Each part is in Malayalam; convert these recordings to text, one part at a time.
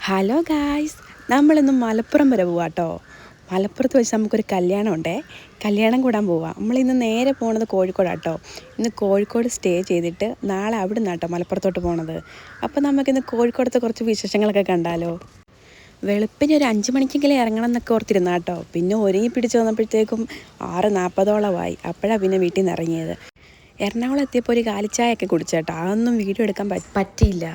ഹലോ ഗായ്സ്, നമ്മളിന്ന് മലപ്പുറം വരെ പോവാട്ടോ. മലപ്പുറത്ത് വെച്ച് നമുക്കൊരു കല്യാണം ഉണ്ടേ. കല്യാണം കൂടാൻ പോവാം. നമ്മളിന്ന് നേരെ പോണത് കോഴിക്കോടാട്ടോ. ഇന്ന് കോഴിക്കോട് സ്റ്റേ ചെയ്തിട്ട് നാളെ അവിടെ നിന്നാട്ടോ മലപ്പുറത്തോട്ട് പോണത്. അപ്പോൾ നമുക്കിന്ന് കോഴിക്കോടത്തെ കുറച്ച് വിശേഷങ്ങളൊക്കെ കണ്ടാലോ. വെളുപ്പിന് ഒരു 5 മണിക്കെങ്കിലും ഇറങ്ങണം എന്നൊക്കെ ഓർത്തിരുന്നാട്ടോ. പിന്നെ ഒരുങ്ങി പിടിച്ച് വന്നപ്പോഴത്തേക്കും 6:40 അപ്പോഴാണ് പിന്നെ വീട്ടിൽ നിന്ന് ഇറങ്ങിയത്. എറണാകുളം എത്തിയപ്പോൾ ഒരു കാലിച്ചായൊക്കെ കുടിച്ചേട്ടോ. അതൊന്നും വീഡിയോ എടുക്കാൻ പറ്റിയില്ല.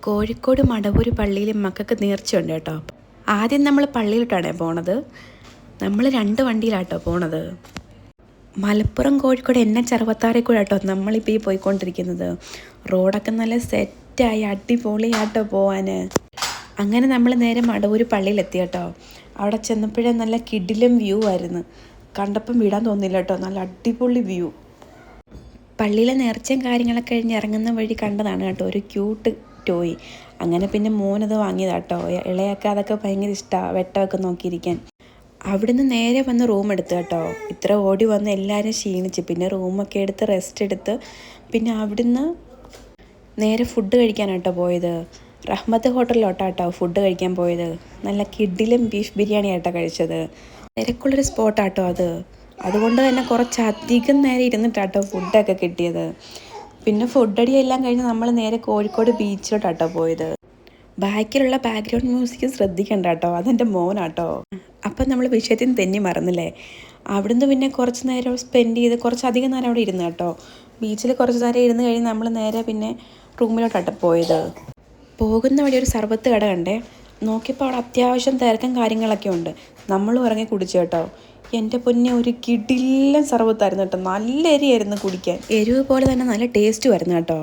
കോഴിക്കോട് മടവൂർ പള്ളിയിൽ മക്കൾക്ക് നേർച്ചയുണ്ട് കേട്ടോ. ആദ്യം നമ്മൾ പള്ളിയിലോട്ടാണ് പോണത്. നമ്മൾ 2 വണ്ടിയിലാട്ടോ പോണത്. മലപ്പുറം കോഴിക്കോട് NH-66 കൂടെ കേട്ടോ നമ്മളിപ്പോൾ ഈ പോയിക്കൊണ്ടിരിക്കുന്നത്. റോഡൊക്കെ നല്ല സെറ്റായി അടിപൊളിയാട്ടോ പോവാൻ. അങ്ങനെ നമ്മൾ നേരെ മടവൂർ പള്ളിയിലെത്തി കേട്ടോ. അവിടെ ചെന്നപ്പോഴേ നല്ല കിടിലം വ്യൂ ആയിരുന്നു. കണ്ടപ്പം വിടാൻ തോന്നില്ല കേട്ടോ, നല്ല അടിപൊളി വ്യൂ. പള്ളിയിലെ നേർച്ചയും കാര്യങ്ങളൊക്കെ കഴിഞ്ഞ് ഇറങ്ങുന്ന വഴി കണ്ടതാണ് കേട്ടോ ഒരു ക്യൂട്ട് ടോയ്. അങ്ങനെ പിന്നെ മോനത് വാങ്ങിയതാട്ടോ. ഇളയൊക്കെ അതൊക്കെ ഭയങ്കര ഇഷ്ടമാണ്, വെട്ടമൊക്കെ നോക്കിയിരിക്കാൻ. അവിടുന്ന് നേരെ വന്ന് റൂം എടുത്ത് കേട്ടോ. ഇത്ര ഓടി വന്ന് എല്ലാവരും ക്ഷീണിച്ച് പിന്നെ റൂമൊക്കെ എടുത്ത് റെസ്റ്റ് എടുത്ത് പിന്നെ അവിടുന്ന് നേരെ ഫുഡ് കഴിക്കാനാട്ടോ പോയത്. റഹ്മത്ത് ഹോട്ടലിലോട്ടാട്ടോ ഫുഡ് കഴിക്കാൻ പോയത്. നല്ല കിഡിലും ബീഫ് ബിരിയാണി ആട്ടോ കഴിച്ചത്. തിരക്കുള്ളൊരു സ്പോട്ടാട്ടോ അത്. അതുകൊണ്ട് തന്നെ കുറച്ചധികം നേരം ഇരുന്നിട്ടാട്ടോ ഫുഡൊക്കെ കിട്ടിയത്. പിന്നെ ഫുഡടിയെല്ലാം കഴിഞ്ഞ് നമ്മൾ നേരെ കോഴിക്കോട് ബീച്ചിലോട്ടാട്ടോ പോയത്. ബാക്കിലുള്ള ബാക്ക്ഗ്രൗണ്ട് മ്യൂസിക് ശ്രദ്ധിക്കണ്ട കേട്ടോ, അതെൻ്റെ മോനാട്ടോ. അപ്പം നമ്മൾ വിഷയത്തിൽ നിന്ന് തെന്നി മറന്നില്ലേ. അവിടുന്ന് പിന്നെ കുറച്ച് നേരം സ്പെൻഡ് ചെയ്ത് കുറച്ചധികം നേരം അവിടെ ഇരുന്ന് കേട്ടോ. ബീച്ചിൽ കുറച്ച് നേരം ഇരുന്ന് കഴിഞ്ഞ് നമ്മൾ നേരെ പിന്നെ റൂമിലോട്ടാട്ടോ പോയത്. പോകുന്ന വഴി ഒരു സർബത്ത് കട കണ്ടേ. നോക്കിയപ്പോൾ അവിടെ അത്യാവശ്യം തിരക്കും കാര്യങ്ങളൊക്കെ ഉണ്ട്. നമ്മളും ഇറങ്ങി കുടിച്ചു കേട്ടോ. എൻ്റെ പൊന്നെ, ഒരു കിടിലൻ സർബത്തായിരുന്നു കേട്ടോ. നല്ല എരിയായിരുന്നു കുടിക്കാൻ. എരിവ് പോലെ തന്നെ നല്ല ടേസ്റ്റും ആയിരുന്നു കേട്ടോ.